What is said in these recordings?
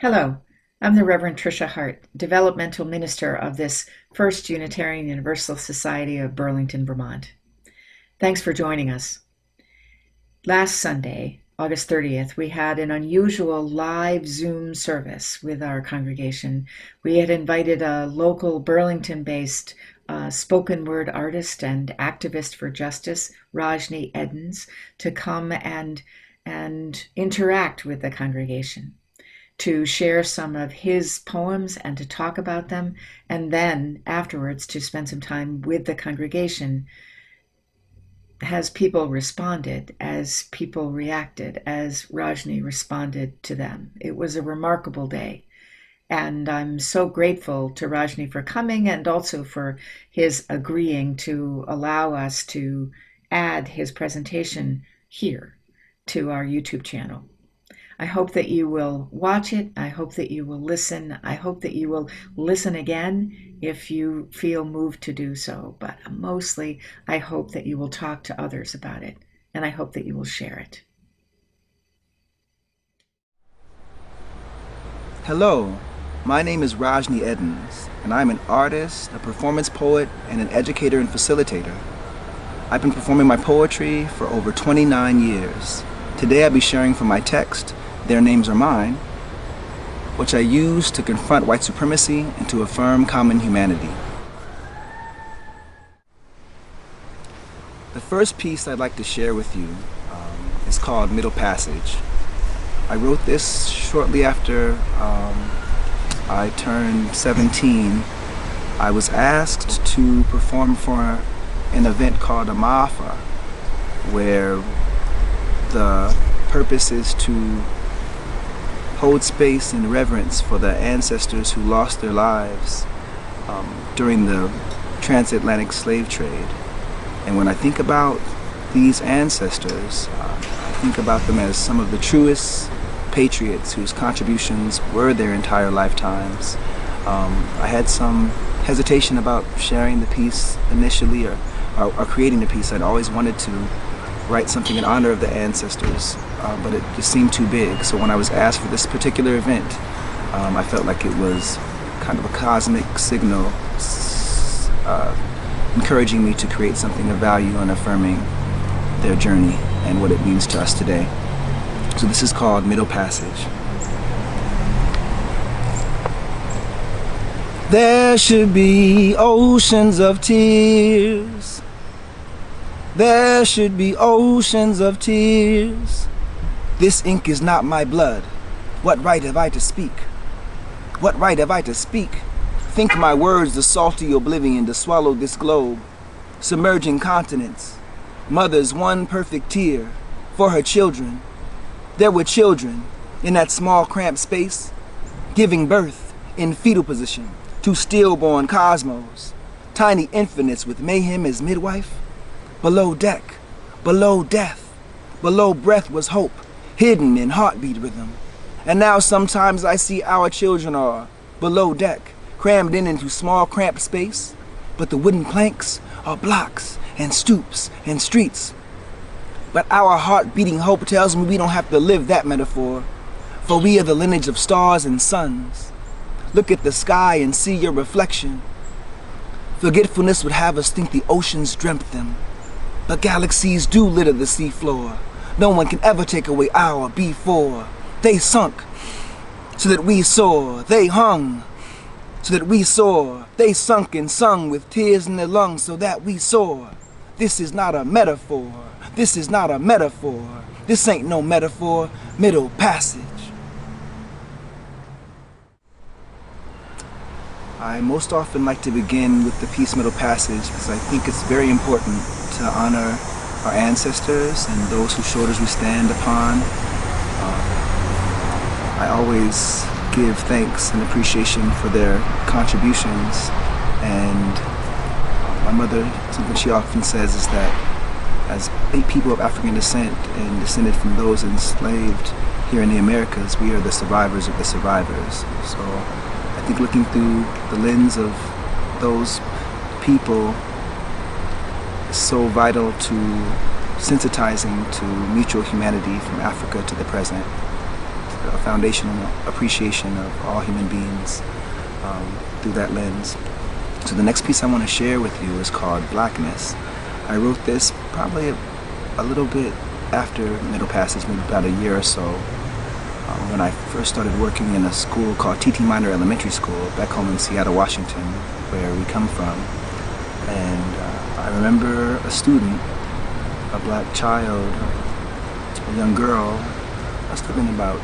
Hello, I'm the Reverend Tricia Hart, Developmental Minister of this First Unitarian Universalist Society of Burlington, Vermont. Thanks for joining us. Last Sunday, August 30th, we had an unusual live Zoom service with our congregation. We had invited a local Burlington-based spoken word artist and activist for justice, Rajnii Eddins, to come and interact with the congregation, to share some of his poems and to talk about them, and then afterwards to spend some time with the congregation as people responded, as people reacted, as Rajnii responded to them. It was a remarkable day. And I'm so grateful to Rajnii for coming and also for his agreeing to allow us to add his presentation here to our YouTube channel. I hope that you will watch it. I hope that you will listen. I hope that you will listen again if you feel moved to do so. But mostly, I hope that you will talk to others about it, and I hope that you will share it. Hello, my name is Rajnii Eddins, and I'm an artist, a performance poet, and an educator and facilitator. I've been performing my poetry for over 29 years. Today I'll be sharing from my text, Their Names Are Mine, which I use to confront white supremacy and to affirm common humanity. The first piece I'd like to share with you is called Middle Passage. I wrote this shortly after I turned 17. I was asked to perform for an event called a Maafa, where the purpose is to hold space and reverence for the ancestors who lost their lives during the transatlantic slave trade. And when I think about these ancestors, I think about them as some of the truest patriots whose contributions were their entire lifetimes. I had some hesitation about sharing the piece initially or creating the piece. I'd always wanted to write something in honor of the ancestors, but it just seemed too big. So when I was asked for this particular event, I felt like it was kind of a cosmic signal encouraging me to create something of value and affirming their journey and what it means to us today. So this is called Middle Passage. There should be oceans of tears. There should be oceans of tears. This ink is not my blood. What right have I to speak? What right have I to speak? Think my words the salty oblivion to swallow this globe, submerging continents. Mother's one perfect tear for her children. There were children in that small cramped space, giving birth in fetal position to stillborn cosmos, tiny infants with mayhem as midwife. Below deck, below death, below breath was hope, hidden in heartbeat rhythm. And now sometimes I see our children are below deck, crammed into small cramped space, but the wooden planks are blocks and stoops and streets. But our heart-beating hope tells me we don't have to live that metaphor, for we are the lineage of stars and suns. Look at the sky and see your reflection. Forgetfulness would have us think the oceans dreamt them. But galaxies do litter the seafloor. No one can ever take away our before. They sunk so that we soar. They hung so that we soar. They sunk and sung with tears in their lungs so that we soar. This is not a metaphor. This is not a metaphor. This ain't no metaphor. Middle Passage. I most often like to begin with the piece Middle Passage because I think it's very important to honor our ancestors and those whose shoulders we stand upon. I always give thanks and appreciation for their contributions, and my mother, something she often says is that as people of African descent and descended from those enslaved here in the Americas, we are the survivors of the survivors. So I think looking through the lens of those people is so vital to sensitizing to mutual humanity from Africa to the present. a foundational appreciation of all human beings through that lens. So the next piece I want to share with you is called Blackness. I wrote this probably a little bit after Middle Passage, maybe about a year or so, when I first started working in a school called T.T. Minor Elementary School back home in Seattle, Washington, where we come from. And I remember a student, a black child, a young girl, must have been about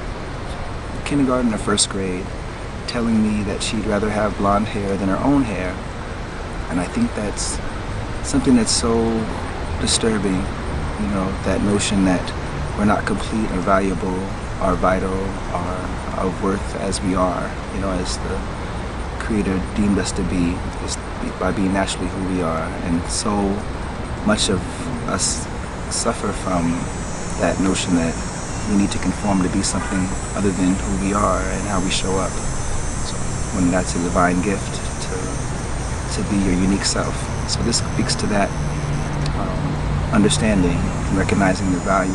kindergarten or first grade, telling me that she'd rather have blonde hair than her own hair. And I think that's something that's so disturbing, you know, that notion that we're not complete or valuable or vital or of worth as we are, you know, as the Creator deemed us to be, just by being naturally who we are. And so much of us suffer from that notion that we need to conform to be something other than who we are and how we show up. So when that's a divine gift to be your unique self. So this speaks to that understanding and recognizing the value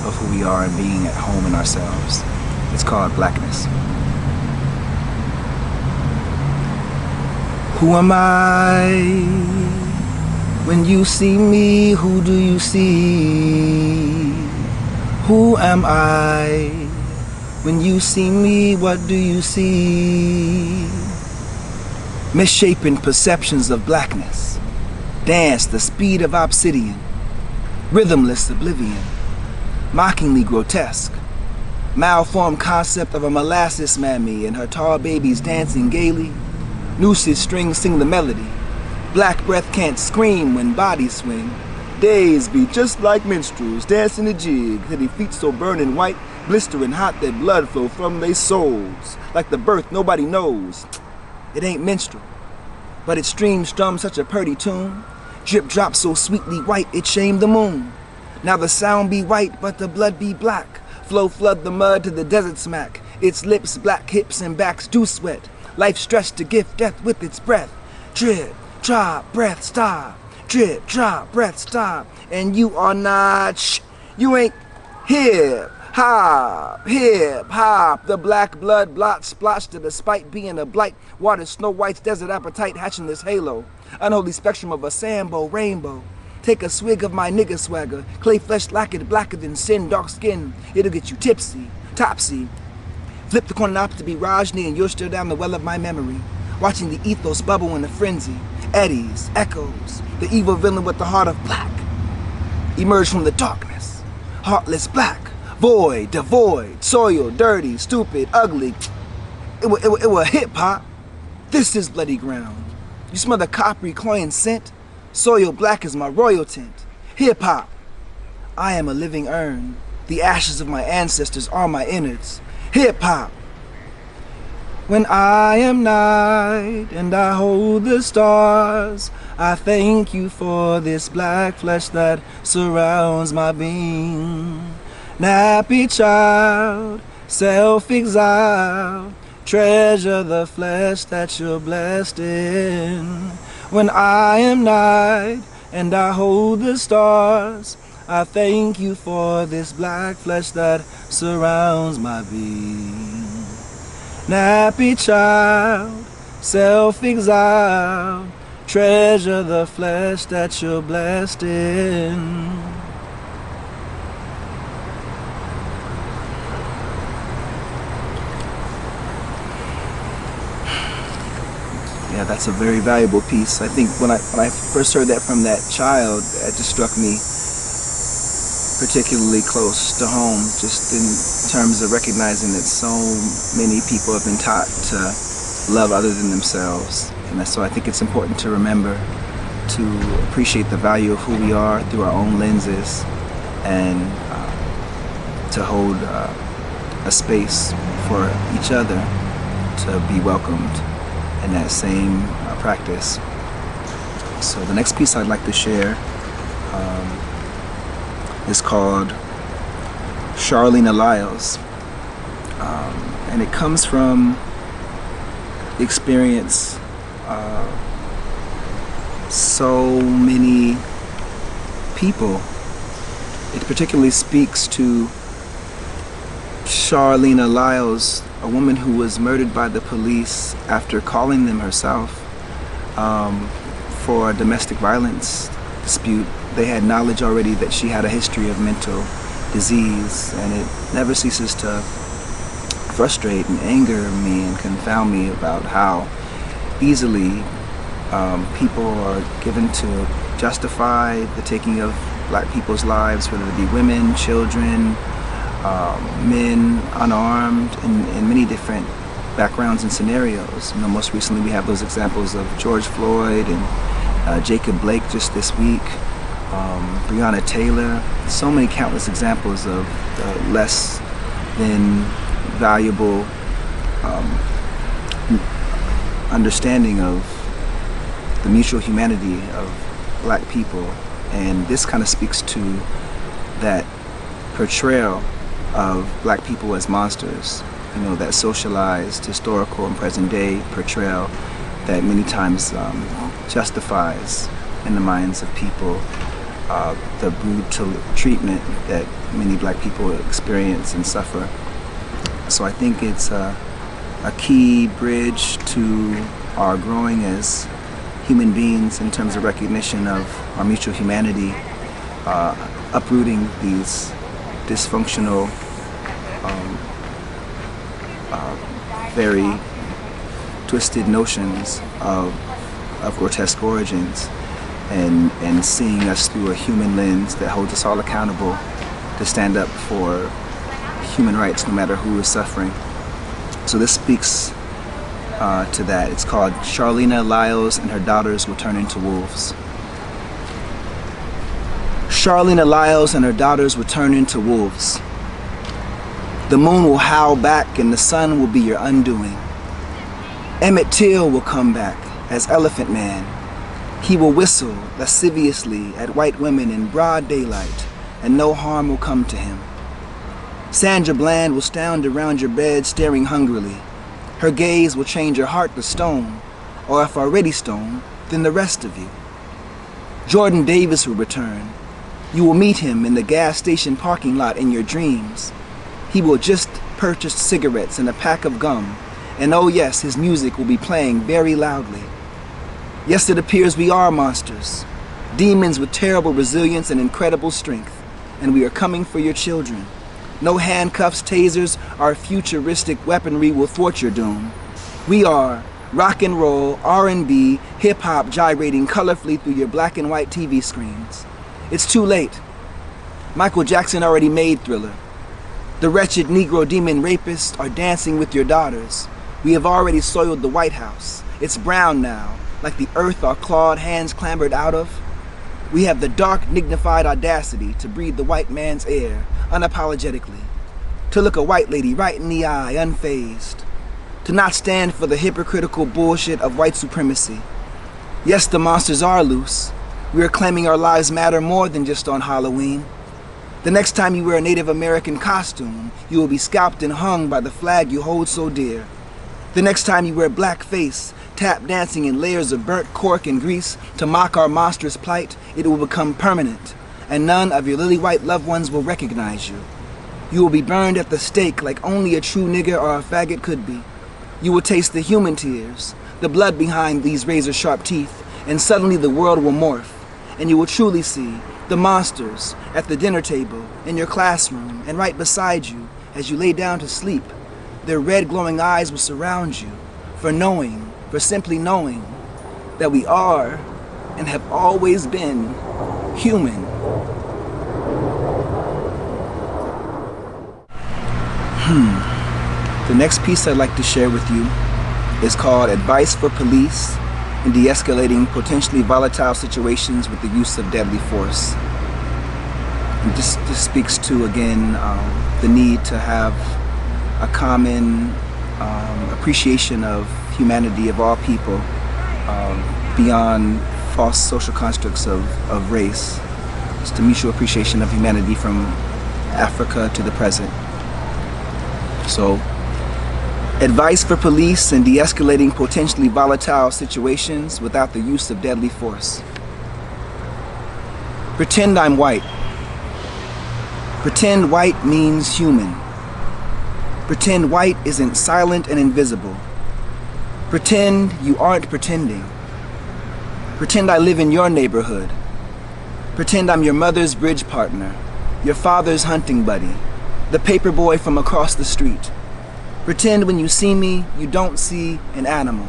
of who we are and being at home in ourselves. It's called Blackness. Who am I? When you see me, who do you see? Who am I? When you see me, what do you see? Misshapen perceptions of blackness. Dance the speed of obsidian. Rhythmless oblivion. Mockingly grotesque. Malformed concept of a molasses mammy and her tall babies dancing gaily. Nooses strings sing the melody. Black breath can't scream when bodies swing. Days be just like minstrels dancing a jig, their feet so burning white, blistering hot that blood flow from their souls. Like the birth nobody knows. It ain't minstrel, but it streams strum such a purty tune. Drip drop so sweetly white it shamed the moon. Now the sound be white but the blood be black. Flow flood the mud to the desert smack. Its lips black hips and backs do sweat. Life stretched to gift death with its breath. Drip, drop, breath, stop. Drip, drop, breath, stop. And you are not you ain't hip hop, hip hop. The black blood blot splotched to despite being a blight. Water Snow White's desert appetite hatching this halo. Unholy spectrum of a sambo rainbow. Take a swig of my nigga swagger. Clay flesh lacquered blacker than sin, dark skin. It'll get you tipsy, topsy. Flip the corner opposite to be Rajnii and you'll stir down the well of my memory. Watching the ethos bubble in a frenzy. Eddies, echoes, the evil villain with the heart of black. Emerge from the darkness. Heartless black. Void, devoid, soiled, dirty, stupid, ugly. It was hip-hop. This is bloody ground. You smell the coppery cloying scent? Soil black is my royal tint. Hip-hop. I am a living urn. The ashes of my ancestors are my innards. Hip-hop. When I am night and I hold the stars, I thank you for this black flesh that surrounds my being. Nappy child, self-exiled, treasure the flesh that you're blessed in. When I am night and I hold the stars, I thank you for this black flesh that surrounds my being. Nappy child, self-exiled, treasure the flesh that you're blessed in. Yeah, that's a very valuable piece. I think when I first heard that from that child, it just struck me particularly close to home, just in terms of recognizing that so many people have been taught to love other than themselves. And so I think it's important to remember to appreciate the value of who we are through our own lenses, and to hold a space for each other to be welcomed in that same practice. So the next piece I'd like to share is called Charlene Elias, and it comes from the experience of so many people. It particularly speaks to Charlena Lyles, a woman who was murdered by the police after calling them herself for a domestic violence dispute. They had knowledge already that she had a history of mental disease, and it never ceases to frustrate and anger me and confound me about how easily people are given to justify the taking of black people's lives, whether it be women, children, men, unarmed, in many different backgrounds and scenarios. You know, most recently we have those examples of George Floyd and Jacob Blake just this week, Breonna Taylor, so many countless examples of less than valuable understanding of the mutual humanity of black people. And this kind of speaks to that portrayal of black people as monsters, you know, that socialized, historical, and present day portrayal that many times justifies in the minds of people the brutal treatment that many black people experience and suffer. So I think it's a key bridge to our growing as human beings in terms of recognition of our mutual humanity, uprooting these dysfunctional, very twisted notions of grotesque origins, and seeing us through a human lens that holds us all accountable to stand up for human rights no matter who is suffering. So this speaks to that. It's called Charlena Lyles and Her Daughters Will Turn Into Wolves. Charlena Lyles and her daughters will turn into wolves. The moon will howl back and the sun will be your undoing. Emmett Till will come back as Elephant Man. He will whistle lasciviously at white women in broad daylight, and no harm will come to him. Sandra Bland will stand around your bed staring hungrily. Her gaze will change your heart to stone, or if already stone, then the rest of you. Jordan Davis will return. You will meet him in the gas station parking lot in your dreams. He will just purchase cigarettes and a pack of gum, and oh yes, his music will be playing very loudly. Yes, it appears we are monsters, demons with terrible resilience and incredible strength, and we are coming for your children. No handcuffs, tasers, or futuristic weaponry will thwart your doom. We are rock and roll, R&B, hip-hop gyrating colorfully through your black and white TV screens. It's too late. Michael Jackson already made Thriller. The wretched Negro demon rapists are dancing with your daughters. We have already soiled the White House. It's brown now, like the earth our clawed hands clambered out of. We have the dark, dignified audacity to breathe the white man's air, unapologetically. To look a white lady right in the eye, unfazed. To not stand for the hypocritical bullshit of white supremacy. Yes, the monsters are loose. We are claiming our lives matter more than just on Halloween. The next time you wear a Native American costume, you will be scalped and hung by the flag you hold so dear. The next time you wear blackface, tap dancing in layers of burnt cork and grease to mock our monstrous plight, it will become permanent, and none of your lily white loved ones will recognize you. You will be burned at the stake like only a true nigger or a faggot could be. You will taste the human tears, the blood behind these razor-sharp teeth, and suddenly the world will morph, and you will truly see the monsters at the dinner table, in your classroom, and right beside you as you lay down to sleep. Their red glowing eyes will surround you for simply knowing that we are and have always been human. The next piece I'd like to share with you is called Advice for Police in De-Escalating Potentially Volatile Situations with the Use of Deadly Force. And this speaks to, again, the need to have a common appreciation of humanity of all people beyond false social constructs of race. It's the mutual appreciation of humanity from Africa to the present. So, advice for police in de-escalating potentially volatile situations without the use of deadly force. Pretend I'm white. Pretend white means human. Pretend white isn't silent and invisible. Pretend you aren't pretending. Pretend I live in your neighborhood. Pretend I'm your mother's bridge partner, your father's hunting buddy, the paper boy from across the street. Pretend when you see me, you don't see an animal.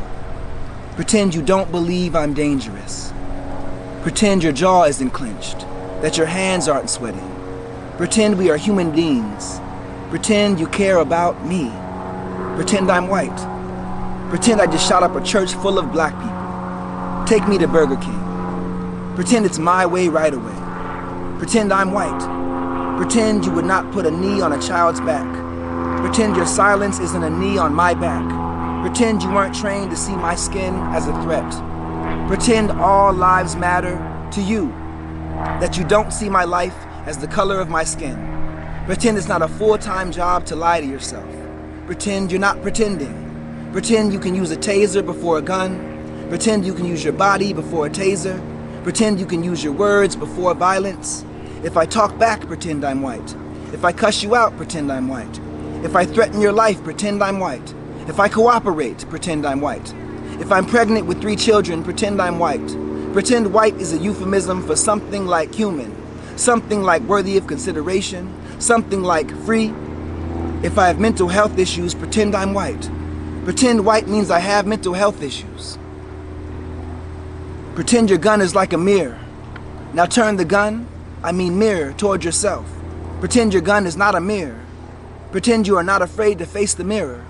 Pretend you don't believe I'm dangerous. Pretend your jaw isn't clenched, that your hands aren't sweating. Pretend we are human beings. Pretend you care about me. Pretend I'm white. Pretend I just shot up a church full of black people. Take me to Burger King. Pretend it's my way right away. Pretend I'm white. Pretend you would not put a knee on a child's back. Pretend your silence isn't a knee on my back. Pretend you weren't trained to see my skin as a threat. Pretend all lives matter to you, that you don't see my life as the color of my skin. Pretend it's not a full-time job to lie to yourself. Pretend you're not pretending. Pretend you can use a taser before a gun. Pretend you can use your body before a taser. Pretend you can use your words before violence. If I talk back, pretend I'm white. If I cuss you out, pretend I'm white. If I threaten your life, pretend I'm white. If I cooperate, pretend I'm white. If I'm pregnant with 3 children, pretend I'm white. Pretend white is a euphemism for something like human, something like worthy of consideration, something like free. If I have mental health issues, pretend I'm white. Pretend white means I have mental health issues. Pretend your gun is like a mirror. Now turn the gun, I mean mirror, toward yourself. Pretend your gun is not a mirror. Pretend you are not afraid to face the mirror.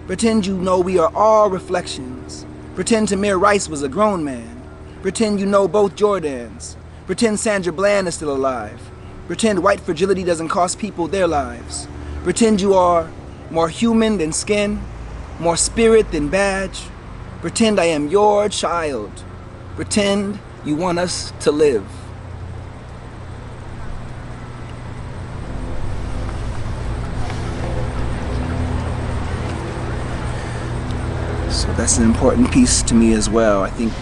Pretend you know we are all reflections. Pretend Tamir Rice was a grown man. Pretend you know both Jordans. Pretend Sandra Bland is still alive. Pretend white fragility doesn't cost people their lives. Pretend you are more human than skin, more spirit than badge. Pretend I am your child. Pretend you want us to live. So that's an important piece to me as well. I think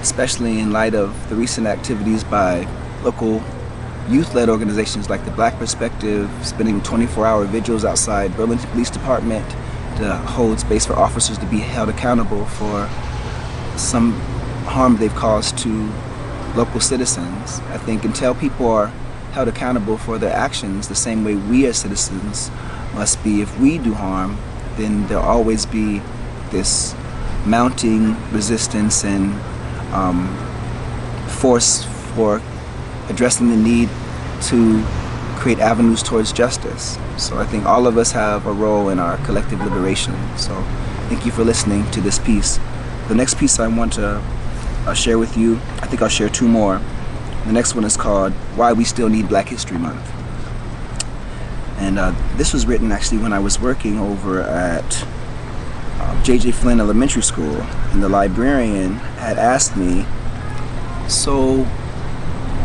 especially in light of the recent activities by local youth-led organizations like the Black Perspective, spending 24-hour vigils outside Burlington Police Department to hold space for officers to be held accountable for some harm they've caused to local citizens. I think until people are held accountable for their actions the same way we as citizens must be if we do harm, then there'll always be this mounting resistance and force for addressing the need to create avenues towards justice. So I think all of us have a role in our collective liberation. So thank you for listening to this piece. The next piece I want to share with you, I think I'll share 2 more. The next one is called Why We Still Need Black History Month. And this was written actually when I was working over at J.J. Flynn Elementary School, and the librarian had asked me, so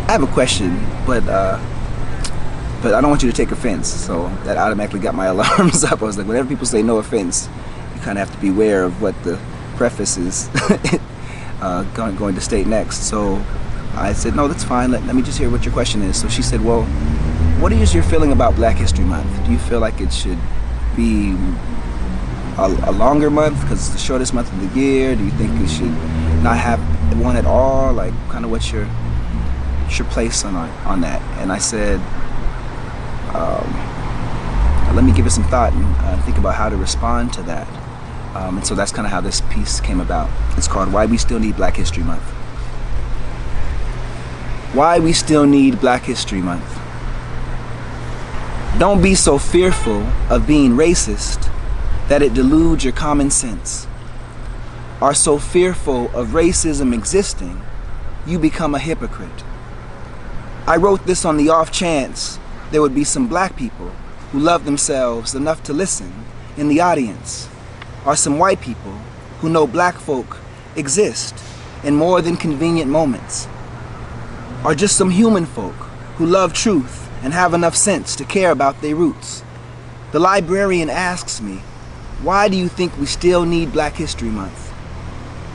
I have a question, but I don't want you to take offense. So that automatically got my alarms up. I was like, whenever people say no offense, you kind of have to be aware of what the preface is going to state next. So I said, no, that's fine. Let me just hear what your question is. So she said, well, what is your feeling about Black History Month? Do you feel like it should be a longer month because it's the shortest month of the year? Do you think it should not have one at all? Like, kind of what's your place on that? And I said, let me give it some thought and think about how to respond to that. And so that's kind of how this piece came about. It's called Why We Still Need Black History Month. Why we still need Black History Month. Don't be so fearful of being racist that it deludes your common sense. Are so fearful of racism existing, you become a hypocrite. I wrote this on the off chance there would be some black people who love themselves enough to listen in the audience, or some white people who know black folk exist in more than convenient moments, or just some human folk who love truth and have enough sense to care about their roots. The librarian asks me, why do you think we still need Black History Month?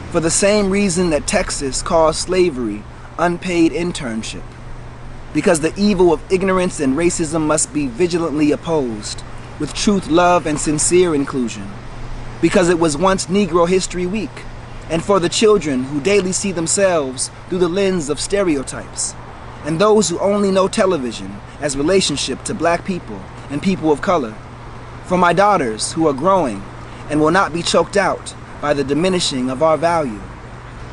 For the same reason that Texas calls slavery unpaid internship. Because the evil of ignorance and racism must be vigilantly opposed, with truth, love, and sincere inclusion, because it was once Negro History Week, and for the children who daily see themselves through the lens of stereotypes, and those who only know television as relationship to black people and people of color, for my daughters who are growing and will not be choked out by the diminishing of our value,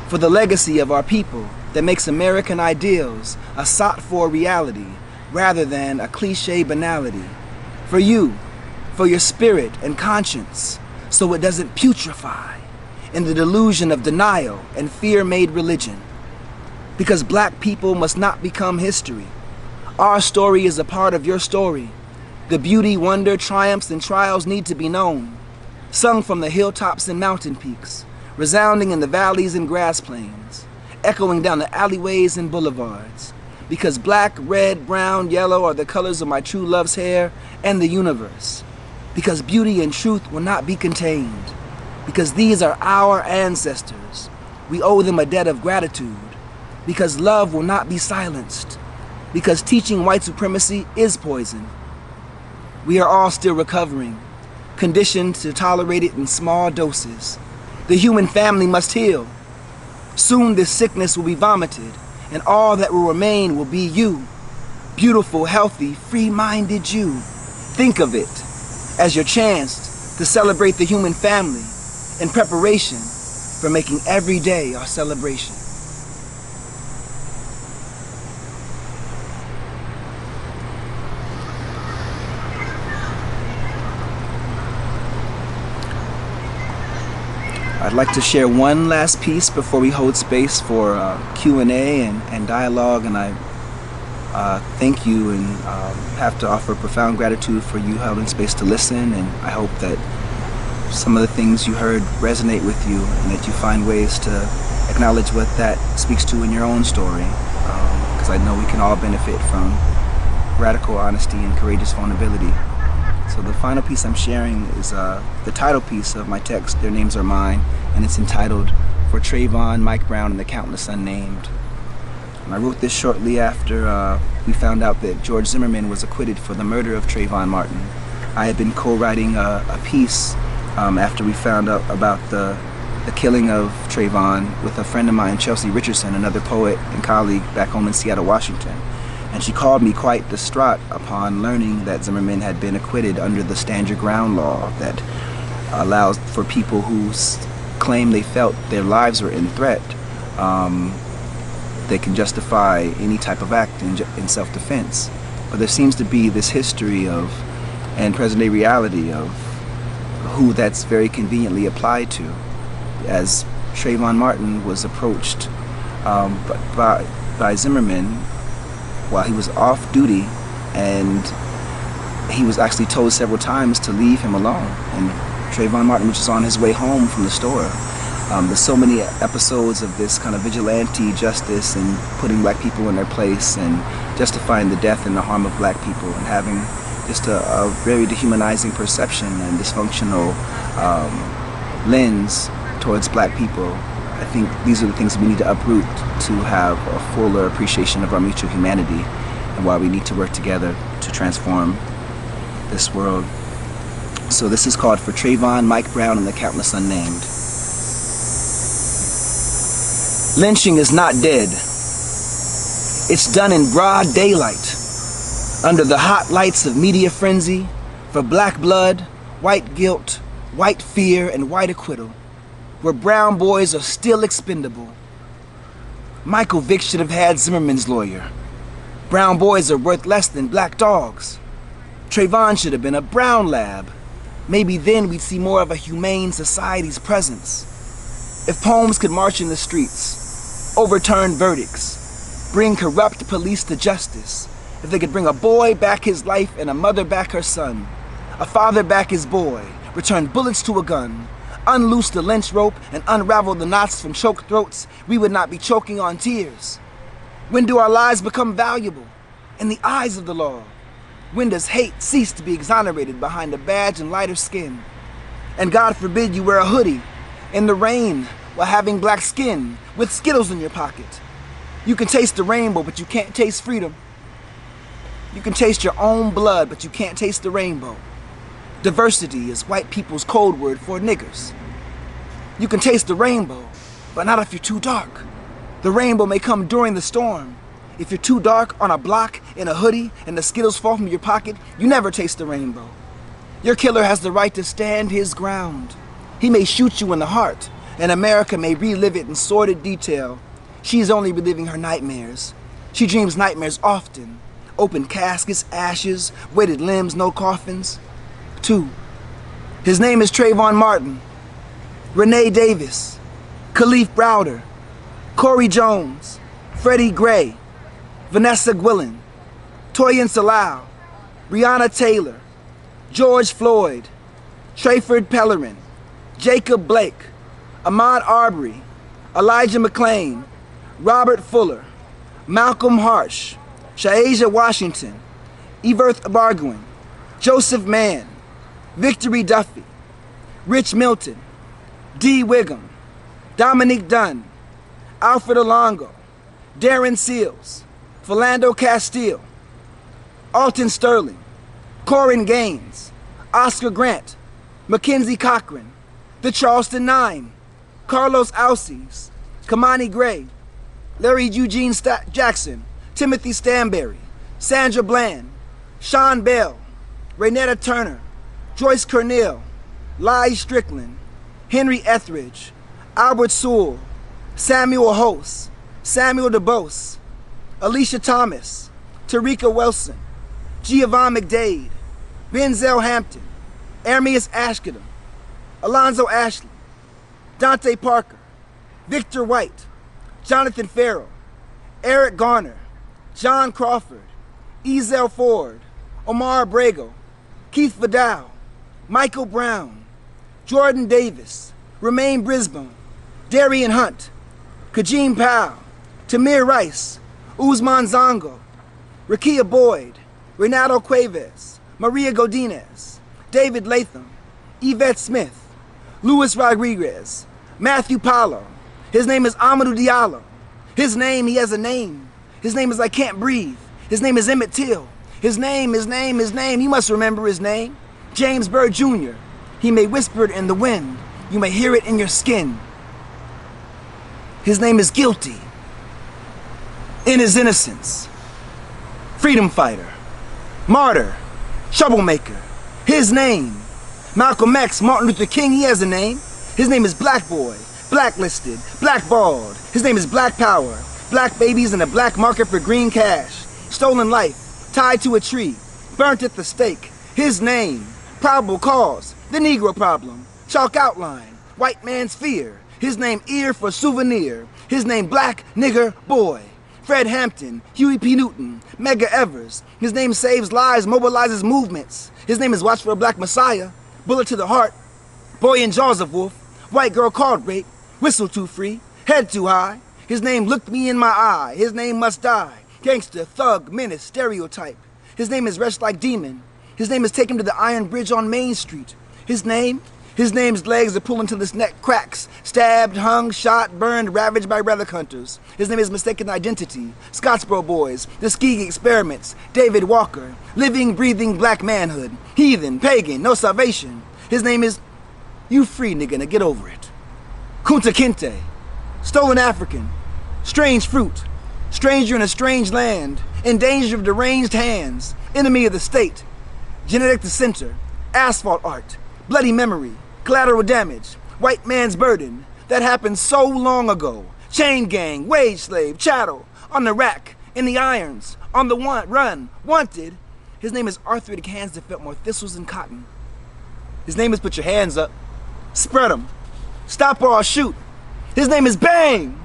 for the legacy of our people that makes American ideals a sought-for reality rather than a cliche banality, for you, for your spirit and conscience, so it doesn't putrefy in the delusion of denial and fear-made religion. Because black people must not become history. Our story is a part of your story. The beauty, wonder, triumphs, and trials need to be known, sung from the hilltops and mountain peaks, resounding in the valleys and grass plains, echoing down the alleyways and boulevards. Because black, red, brown, yellow are the colors of my true love's hair and the universe. Because beauty and truth will not be contained. Because these are our ancestors. We owe them a debt of gratitude. Because love will not be silenced. Because teaching white supremacy is poison. We are all still recovering, conditioned to tolerate it in small doses. The human family must heal. Soon this sickness will be vomited, and all that will remain will be you. Beautiful, healthy, free-minded you. Think of it as your chance to celebrate the human family in preparation for making every day our celebration. I'd like to share one last piece before we hold space for Q&A and dialogue, and I thank you and have to offer profound gratitude for you holding space to listen, and I hope that some of the things you heard resonate with you and that you find ways to acknowledge what that speaks to in your own story, because I know we can all benefit from radical honesty and courageous vulnerability. So the final piece I'm sharing is the title piece of my text, Their Names Are Mine, and it's entitled For Trayvon, Mike Brown, and the Countless Unnamed. And I wrote this shortly after we found out that George Zimmerman was acquitted for the murder of Trayvon Martin. I had been co-writing a piece after we found out about the killing of Trayvon with a friend of mine, Chelsea Richardson, another poet and colleague back home in Seattle, Washington. And she called me quite distraught upon learning that Zimmerman had been acquitted under the Stand Your Ground law that allows for people who claim they felt their lives were in threat, they can justify any type of act in self-defense. But there seems to be this history of, and present-day reality of, who that's very conveniently applied to. As Trayvon Martin was approached by Zimmerman while he was off duty, and he was actually told several times to leave him alone. And Trayvon Martin was just on his way home from the store. There's so many episodes of this kind of vigilante justice and putting black people in their place and justifying the death and the harm of black people and having just a very dehumanizing perception and dysfunctional lens towards black people. I think these are the things we need to uproot to have a fuller appreciation of our mutual humanity and why we need to work together to transform this world. So this is called For Trayvon, Mike Brown, and the Countless Unnamed. Lynching is not dead. It's done in broad daylight, under the hot lights of media frenzy, for black blood, white guilt, white fear, and white acquittal, where brown boys are still expendable. Michael Vick should have had Zimmerman's lawyer. Brown boys are worth less than black dogs. Trayvon should have been a brown lab. Maybe then we'd see more of a humane society's presence. If poems could march in the streets, overturn verdicts, bring corrupt police to justice, if they could bring a boy back his life and a mother back her son, a father back his boy, return bullets to a gun, unloose the lynch rope and unravel the knots from choked throats, we would not be choking on tears. When do our lives become valuable in the eyes of the law? When does hate cease to be exonerated behind a badge and lighter skin? And God forbid you wear a hoodie in the rain while having black skin with Skittles in your pocket. You can taste the rainbow, but you can't taste freedom. You can taste your own blood, but you can't taste the rainbow. Diversity is white people's code word for niggers. You can taste the rainbow, but not if you're too dark. The rainbow may come during the storm. If you're too dark on a block in a hoodie and the Skittles fall from your pocket, you never taste the rainbow. Your killer has the right to stand his ground. He may shoot you in the heart, and America may relive it in sordid detail. She's only reliving her nightmares. She dreams nightmares often. Open caskets, ashes, weighted limbs, no coffins. 2. His name is Trayvon Martin, Renee Davis, Khalif Browder, Corey Jones, Freddie Gray, Vanessa Gwilyn, Toyin Salau, Breonna Taylor, George Floyd, Trayford Pellerin, Jacob Blake, Ahmaud Arbery, Elijah McClain, Robert Fuller, Malcolm Harsh, Shaeja Washington, Everth Abarguin, Joseph Mann, Victory Duffy, Rich Milton, Dee Wiggum, Dominique Dunn, Alfred Alongo, Darren Seals, Philando Castile, Alton Sterling, Corin Gaines, Oscar Grant, Mackenzie Cochran, the Charleston Nine, Carlos Alces, Kamani Gray, Larry Eugene Jackson, Timothy Stanberry, Sandra Bland, Sean Bell, Raynetta Turner, Joyce Cornell, Lai Strickland, Henry Etheridge, Albert Sewell, Samuel Host, Samuel DeBose, Alicia Thomas, Tarika Wilson, Giovanni McDade, Benzel Hampton, Armias Ashkadam, Alonzo Ashley, Dante Parker, Victor White, Jonathan Farrell, Eric Garner, John Crawford, Ezel Ford, Omar Abrego, Keith Vidal, Michael Brown, Jordan Davis, Romaine Brisbane, Darian Hunt, Kajim Powell, Tamir Rice, Uzman Zongo, Rakia Boyd, Renato Cuevas, Maria Godinez, David Latham, Yvette Smith, Luis Rodriguez, Matthew Paulo. His name is Amadou Diallo. He has a name. His name is I Can't Breathe. His name is Emmett Till. His name. You must remember his name. James Byrd Jr. He may whisper it in the wind. You may hear it in your skin. His name is Guilty. In his innocence. Freedom fighter. Martyr. Troublemaker. His name. Malcolm X, Martin Luther King, he has a name. His name is Black Boy. Blacklisted. Blackballed. His name is Black Power. Black babies in a black market for green cash. Stolen life. Tied to a tree. Burnt at the stake. His name. Probable cause. The Negro problem. Chalk outline. White man's fear. His name Ear for souvenir. His name Black Nigger Boy. Fred Hampton, Huey P. Newton, Medgar Evers. His name saves lives, mobilizes movements. His name is Watch for a Black Messiah. Bullet to the heart. Boy in Jaws of Wolf. White girl called rape. Whistle too free. Head too high. His name looked me in my eye. His name must die. Gangster, thug, menace, stereotype. His name is Wretched Like Demon. His name is Take Him to the Iron Bridge on Main Street. His name's legs are pulling till his neck cracks. Stabbed, hung, shot, burned, ravaged by relic hunters. His name is Mistaken Identity. Scottsboro Boys, The Tuskegee Experiments, David Walker, Living, Breathing Black Manhood, Heathen, Pagan, No Salvation. His name is You Free Nigga, now get over it. Kunta Kinte, Stolen African, Strange Fruit, Stranger in a Strange Land, In Danger of Deranged Hands, Enemy of the State, Genetic Dissenter, Asphalt Art, Bloody Memory, Collateral Damage, White Man's Burden, That Happened So Long Ago, Chain Gang, Wage Slave, Chattel, On the Rack, In the Irons, On the Run, Wanted. His name is Arthritic Hands That Felt More Thistles Than Cotton. His name is Put Your Hands Up, Spread 'em, Stop or I'll Shoot. His name is Bang,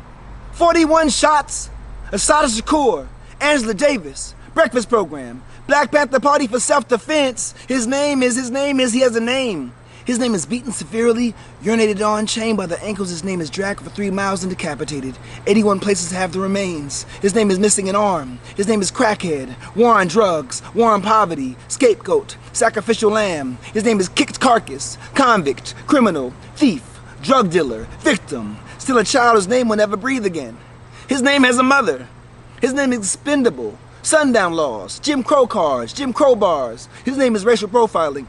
41 Shots, Asada Shakur, Angela Davis, Breakfast Program, Black Panther Party for Self-Defense. His name is, he has a name. His name is Beaten Severely, Urinated on, Chained by the ankles. His name is Dragged for 3 miles and decapitated. 81 places have the remains. His name is Missing an Arm. His name is Crackhead, War on Drugs, War on Poverty, Scapegoat, Sacrificial Lamb. His name is Kicked Carcass, Convict, Criminal, Thief, Drug Dealer, Victim. Still a child whose name will never breathe again. His name has a mother. His name is Expendable, Sundown Laws, Jim Crow Cars, Jim Crow Bars. His name is Racial Profiling.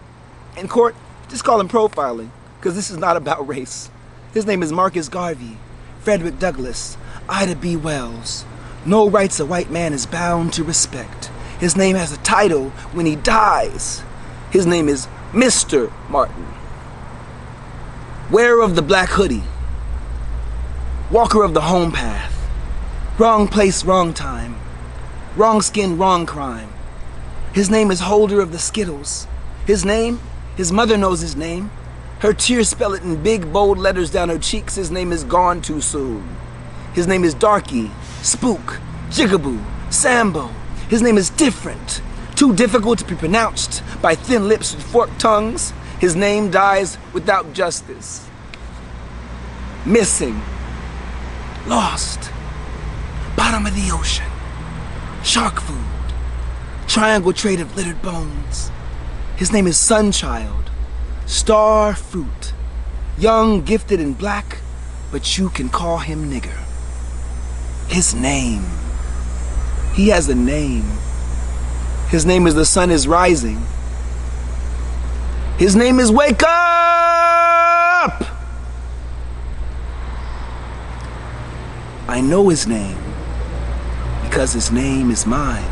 In court, just call him profiling, because this is not about race. His name is Marcus Garvey, Frederick Douglass, Ida B. Wells. No rights a white man is bound to respect. His name has a title when he dies. His name is Mr. Martin. Wearer of the black hoodie. Walker of the home path. Wrong place, wrong time. Wrong skin, wrong crime. His name is holder of the Skittles. His name, his mother knows his name. Her tears spell it in big, bold letters down her cheeks. His name is gone too soon. His name is Darky, Spook, Jigaboo, Sambo. His name is different, too difficult to be pronounced by thin lips with forked tongues. His name dies without justice. Missing, lost, bottom of the ocean, shark food, triangle trade of littered bones. His name is Sunchild, star fruit, young, gifted, and black, but you can call him nigger. His name. He has a name. His name is The Sun is Rising. His name is Wake Up! I know his name because his name is mine.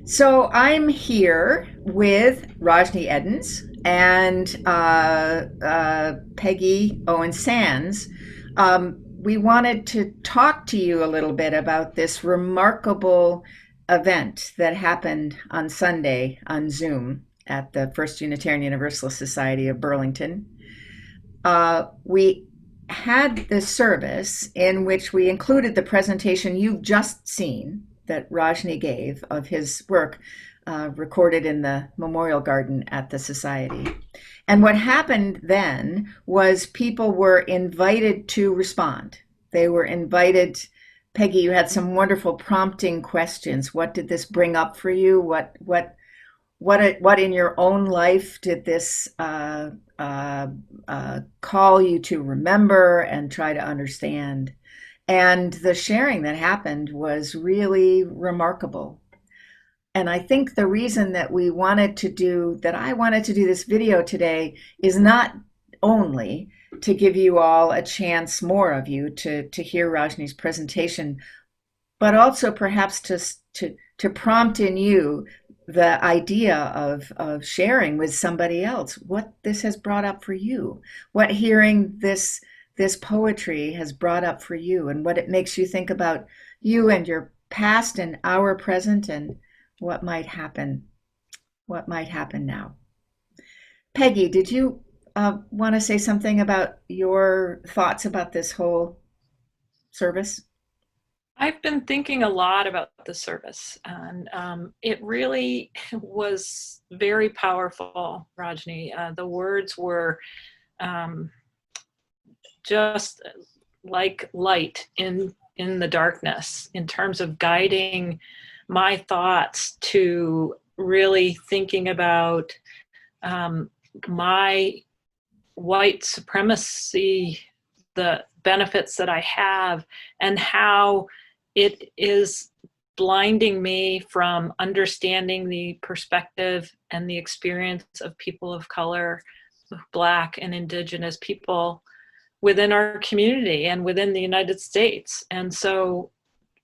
So I'm here with Rajnii Eddins and Peggy Owen Sands. We wanted to talk to you a little bit about this remarkable event that happened on Sunday on Zoom at the First Unitarian Universalist Society of Burlington. We had this service in which we included the presentation you've just seen that Rajnii gave of his work, recorded in the Memorial Garden at the Society. And what happened then was people were invited to respond. They were invited. Peggy, you had some wonderful prompting questions. What did this bring up for you? What in your own life did this call you to remember and try to understand? And the sharing that happened was really remarkable. And I think the reason that I wanted to do this video today is not only to give you all a chance, more of you, to hear Rajnii's presentation, but also perhaps to prompt in you the idea of sharing with somebody else what this has brought up for you, what hearing this poetry has brought up for you, and what it makes you think about you and your past and our present, and what might happen now. Peggy, did you want to say something about your thoughts about this whole service? I've been thinking a lot about the service, and it really was very powerful, Rajnii. The words were just like light in the darkness, in terms of guiding my thoughts to really thinking about my white supremacy, the benefits that I have, and how it is blinding me from understanding the perspective and the experience of people of color, Black and Indigenous people within our community and within the United States. And so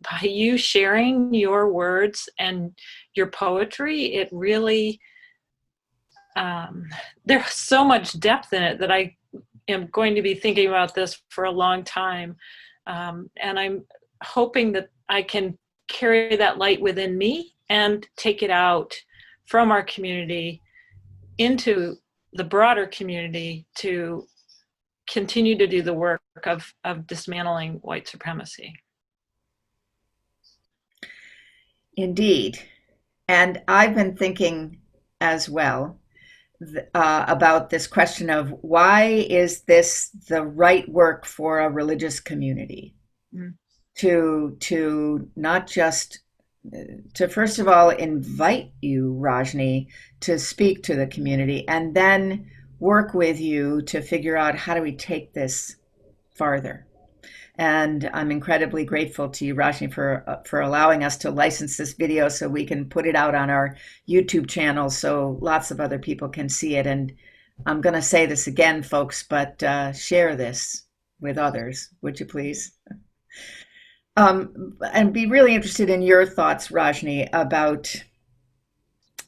by you sharing your words and your poetry, it really, there's so much depth in it that I am going to be thinking about this for a long time. And I'm hoping that I can carry that light within me and take it out from our community into the broader community to continue to do the work of dismantling white supremacy. Indeed. And I've been thinking as well about this question of why is this the right work for a religious community? Mm. To not just to first of all invite you, Rajnii, to speak to the community, and then work with you to figure out how do we take this farther. And I'm incredibly grateful to you, Rajnii, for allowing us to license this video so we can put it out on our YouTube channel so lots of other people can see it. And I'm going to say this again, folks, but share this with others, would you please? And be really interested in your thoughts, Rajnii, about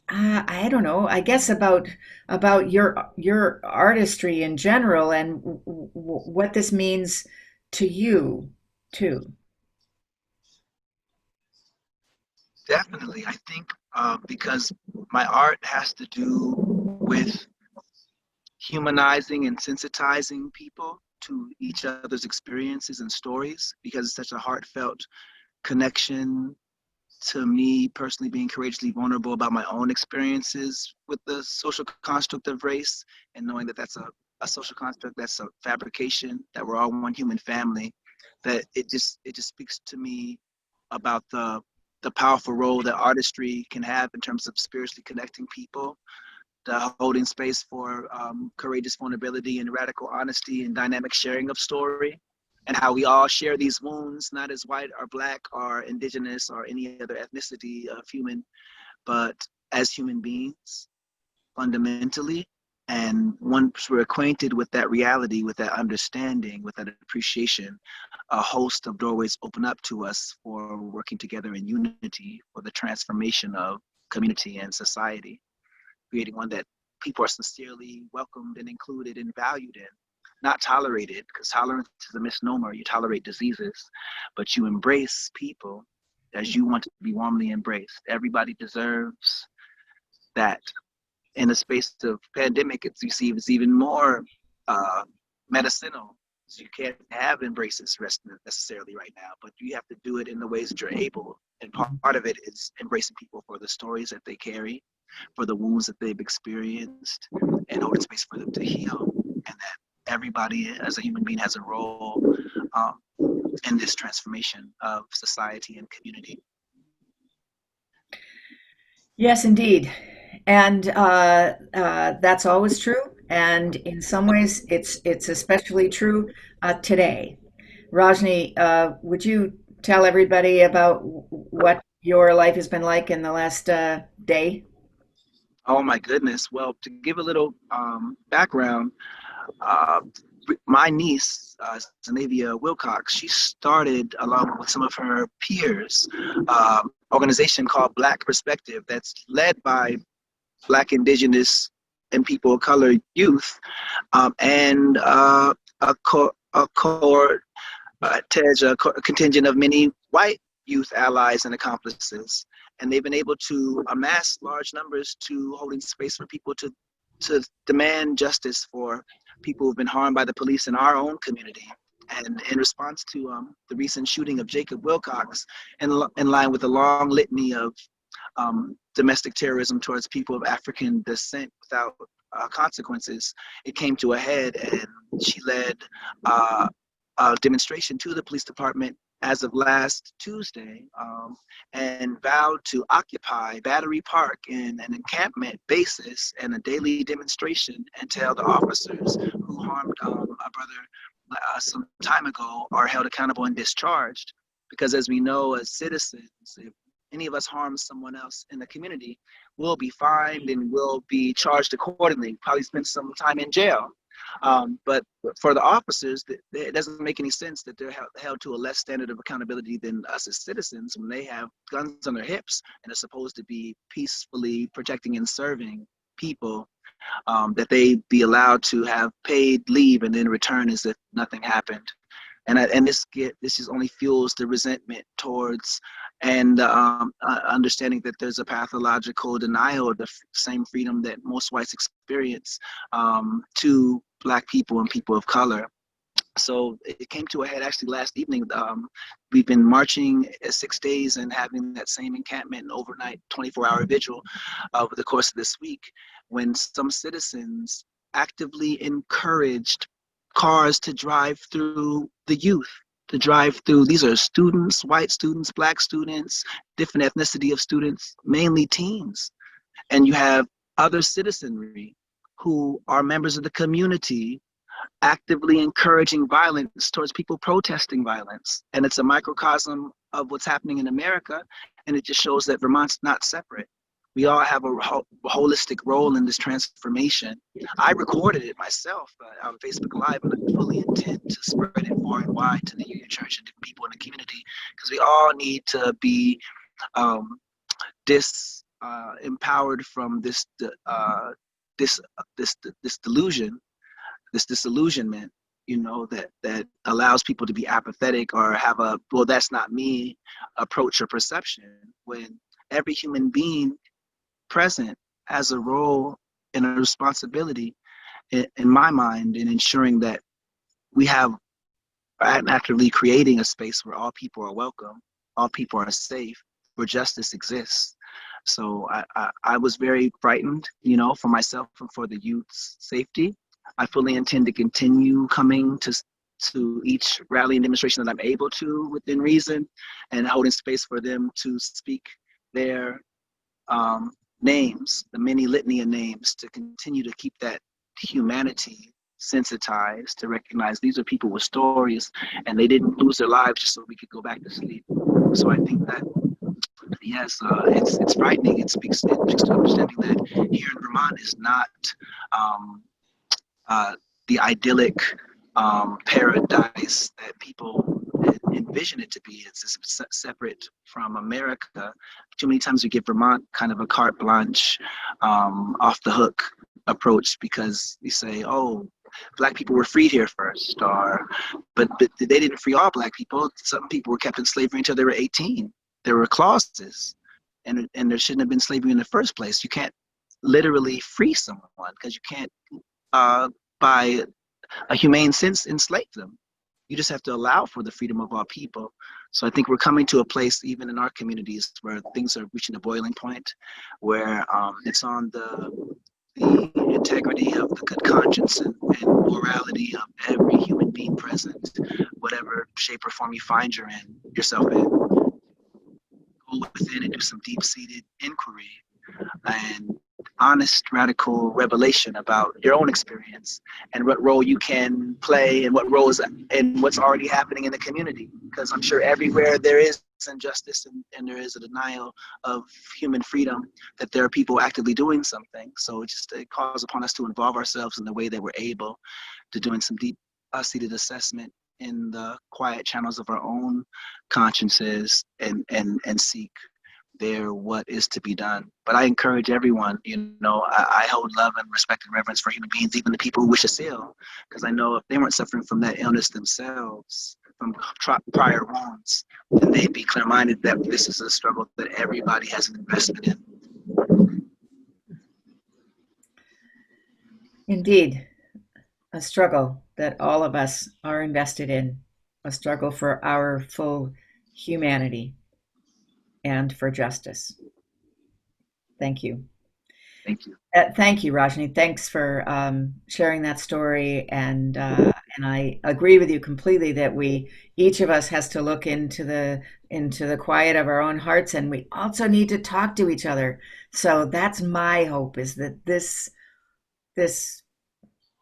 I don't know, I guess about your artistry in general and what this means to you too. Definitely. I think because my art has to do with humanizing and sensitizing people to each other's experiences and stories, because it's such a heartfelt connection to me personally, being courageously vulnerable about my own experiences with the social construct of race, and knowing that that's a social construct, that's a fabrication, that we're all one human family, that it just speaks to me about the powerful role that artistry can have in terms of spiritually connecting people, the holding space for courageous vulnerability and radical honesty and dynamic sharing of story, and how we all share these wounds, not as white or Black or Indigenous or any other ethnicity of human, but as human beings fundamentally. And once we're acquainted with that reality, with that understanding, with that appreciation, a host of doorways open up to us for working together in unity for the transformation of community and society, creating one that people are sincerely welcomed and included and valued in, not tolerated, because tolerance is a misnomer. You tolerate diseases, but you embrace people as you want to be warmly embraced. Everybody deserves that. In the space of pandemic, it's even more medicinal. So you can't have embraces necessarily right now, but you have to do it in the ways that you're able. And part of it is embracing people for the stories that they carry, for the wounds that they've experienced, and holding space for them to heal. And that everybody as a human being has a role in this transformation of society and community. Yes, indeed. And that's always true. And in some ways, it's especially true today. Rajnii, would you tell everybody about what your life has been like in the last day? Oh my goodness. Well, to give a little background, uh, my niece, Zanavia Wilcox, she started along with some of her peers, organization called Black Perspective that's led by Black, Indigenous, and people of color youth, and a contingent of many white youth allies and accomplices. And they've been able to amass large numbers to holding space for people to demand justice for people who've been harmed by the police in our own community. And in response to the recent shooting of Jacob Wilcox, in line with a long litany of domestic terrorism towards people of African descent without consequences, it came to a head, and she led a demonstration to the police department as of last Tuesday, and vowed to occupy Battery Park in an encampment basis and a daily demonstration until the officers who harmed a brother some time ago are held accountable and discharged. Because as we know as citizens, if any of us harm someone else in the community, we'll be fined and will be charged accordingly, probably spend some time in jail. But for the officers, it doesn't make any sense that they're held to a less standard of accountability than us as citizens when they have guns on their hips and are supposed to be peacefully protecting and serving people, that they be allowed to have paid leave and then return as if nothing happened. And this just only fuels the resentment towards and understanding that there's a pathological denial of the same freedom that most whites experience to Black people and people of color. So it came to a head actually last evening. We've been marching 6 days and having that same encampment and overnight 24-hour vigil over the course of this week, when some citizens actively encouraged cars to drive through the youth, to drive through. These are students, white students, Black students, different ethnicity of students, mainly teens. And you have other citizenry who are members of the community actively encouraging violence towards people protesting violence. And it's a microcosm of what's happening in America. And it just shows that Vermont's not separate. We all have a holistic role in this transformation. I recorded it myself on Facebook Live, and I fully intend to spread it far and wide to the Union Church and different people in the community, because we all need to be empowered from this delusion, this disillusionment, that allows people to be apathetic or have a, well, that's not me approach or perception, when every human being present has a role and a responsibility, in my mind, in ensuring that we have actively creating a space where all people are welcome, all people are safe, where justice exists. So I was very frightened, for myself and for the youth's safety. I fully intend to continue coming to each rally and demonstration that I'm able to within reason, and holding space for them to speak their names, the many litany of names, to continue to keep that humanity sensitized, to recognize these are people with stories and they didn't lose their lives just so we could go back to sleep. So I think that, yes, it's frightening. It speaks to understanding that here in Vermont is not the idyllic paradise that people envision it to be. It's separate from America. Too many times we give Vermont kind of a carte blanche, off the hook approach, because we say, oh, Black people were freed here first, but they didn't free all Black people. Some people were kept in slavery until they were 18. There were clauses, and there shouldn't have been slavery in the first place. You can't literally free someone, because you can't, by a humane sense, enslave them. You just have to allow for the freedom of all people. So I think we're coming to a place, even in our communities, where things are reaching a boiling point, where it's on the integrity of the good conscience and morality of every human being present, whatever shape or form you find yourself in. Go within and do some deep-seated inquiry and honest, radical revelation about your own experience and what role you can play and what roles and what's already happening in the community. Because I'm sure everywhere there is injustice and there is a denial of human freedom, that there are people actively doing something. So it calls upon us to involve ourselves in the way that we're able to, doing some deep-seated assessment in the quiet channels of our own consciences, and seek there what is to be done. But I encourage everyone, I hold love and respect and reverence for human beings, even the people who wish us ill, because I know if they weren't suffering from that illness themselves, from prior wounds, then they'd be clear-minded that this is a struggle that everybody has an investment in. Indeed, a struggle that all of us are invested in, a struggle for our full humanity and for justice. Thank you. Thank you. Thank you, Rajnii. Thanks for sharing that story and And I agree with you completely that each of us has to look into the quiet of our own hearts, and we also need to talk to each other. So that's my hope, is that this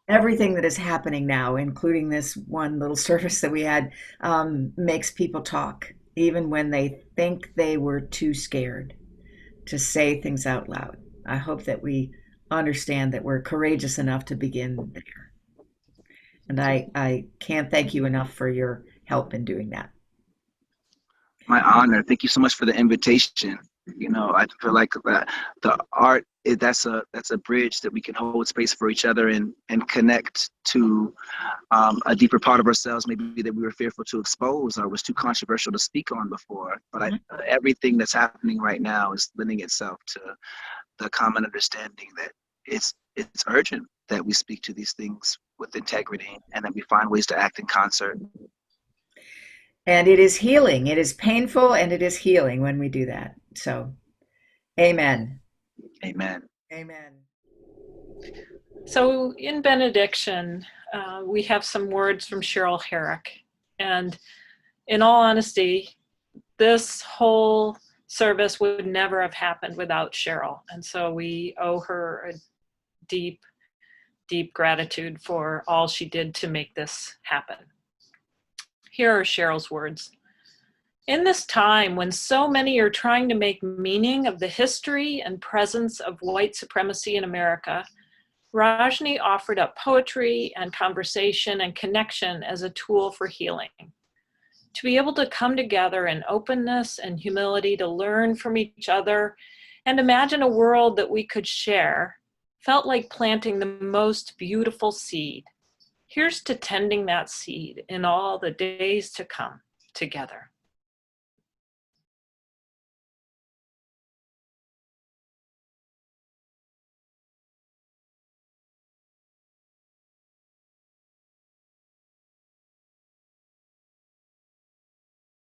everything that is happening now, including this one little service that we had, makes people talk, even when they think they were too scared to say things out loud. I hope that we understand that we're courageous enough to begin there. And I can't thank you enough for your help in doing that. My honor. Thank you so much for the invitation. I feel like the art, that's a bridge that we can hold space for each other and connect to a deeper part of ourselves, maybe that we were fearful to expose or was too controversial to speak on before. But everything that's happening right now is lending itself to the common understanding that it's urgent that we speak to these things with integrity and that we find ways to act in concert. And it is healing. It is painful and it is healing when we do that. So, amen. Amen. Amen. So in benediction, we have some words from Cheryl Herrick. And in all honesty, this whole service would never have happened without Cheryl. And so we owe her a deep, deep gratitude for all she did to make this happen. Here are Cheryl's words. In this time when so many are trying to make meaning of the history and presence of white supremacy in America, Rajnii offered up poetry and conversation and connection as a tool for healing. To be able to come together in openness and humility to learn from each other and imagine a world that we could share felt like planting the most beautiful seed. Here's to tending that seed in all the days to come together.